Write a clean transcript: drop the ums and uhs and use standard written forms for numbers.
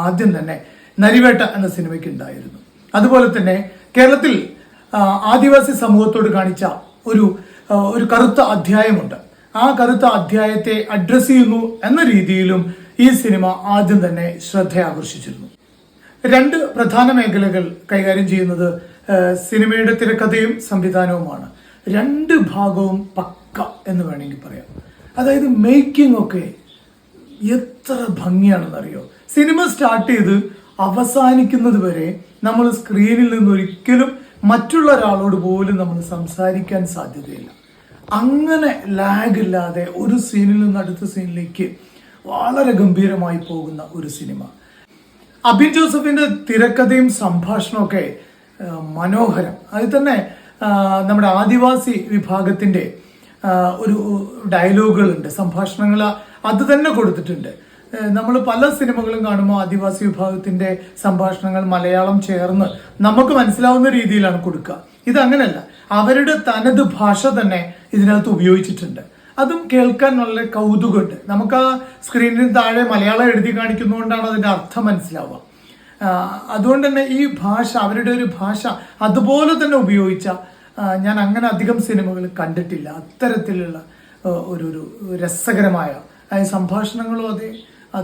ആദ്യം തന്നെ നരിവേട്ട എന്ന സിനിമയ്ക്ക് ഉണ്ടായിരുന്നു. അതുപോലെ തന്നെ കേരളത്തിൽ ആദിവാസി സമൂഹത്തോട് കാണിച്ച ഒരു കറുത്ത അധ്യായമുണ്ട്. ആ കറുത്ത അധ്യായത്തെ അഡ്രസ് ചെയ്യുന്നു എന്ന രീതിയിലും ഈ സിനിമ ആദ്യം തന്നെ ശ്രദ്ധ ആകർഷിച്ചിരുന്നു. രണ്ട് പ്രധാന മേഖലകൾ കൈകാര്യം ചെയ്യുന്നത് സിനിമയുടെ തിരക്കഥയും സംവിധാനവുമാണ്. രണ്ട് ഭാഗവും പക്ക എന്ന് വേണമെങ്കിൽ പറയാം. അതായത് മേക്കിംഗ് ഒക്കെ എത്ര ഭംഗിയാണെന്നറിയോ. സിനിമ സ്റ്റാർട്ട് ചെയ്ത് അവസാനിക്കുന്നത് വരെ നമ്മൾ സ്ക്രീനിൽ നിന്ന് ഒരിക്കലും മറ്റുള്ള ഒരാളോട് പോലും നമ്മൾ സംസാരിക്കാൻ സാധ്യതയില്ല. അങ്ങനെ ലാഗ് ഇല്ലാതെ ഒരു സീനിൽ നിന്ന് അടുത്ത സീനിലേക്ക് വളരെ ഗംഭീരമായി പോകുന്ന ഒരു സിനിമ. അബിൻ ജോസഫിന്റെ തിരക്കഥയും സംഭാഷണവും ഒക്കെ മനോഹരം. അതിൽ തന്നെ നമ്മുടെ ആദിവാസി വിഭാഗത്തിന്റെ ഒരു ഡയലോഗുകളുണ്ട്, സംഭാഷണങ്ങൾ അത് തന്നെ കൊടുത്തിട്ടുണ്ട്. നമ്മൾ പല സിനിമകളും കാണുമ്പോൾ ആദിവാസി വിഭാഗത്തിന്റെ സംഭാഷണങ്ങൾ മലയാളം ചേർന്ന് നമുക്ക് മനസ്സിലാവുന്ന രീതിയിലാണ് കൊടുക്കുക. ഇതങ്ങനെയല്ല, അവരുടെ തനത് ഭാഷ തന്നെ ഇതിനകത്ത് ഉപയോഗിച്ചിട്ടുണ്ട്. അതും കേൾക്കാൻ വളരെ കൗതുകമുണ്ട്. നമുക്ക് ആ സ്ക്രീനിന് താഴെ മലയാളം എഴുതി കാണിക്കുന്നതുകൊണ്ടാണ് അതിന്റെ അർത്ഥം മനസ്സിലാവുക. അതുകൊണ്ട് തന്നെ ഈ ഭാഷ, അവരുടെ ഒരു ഭാഷ അതുപോലെ തന്നെ ഉപയോഗിച്ച ഞാൻ അങ്ങനെ അധികം സിനിമകൾ കണ്ടിട്ടില്ല. അത്തരത്തിലുള്ള ഒരു രസകരമായ സംഭാഷണങ്ങളും അതെ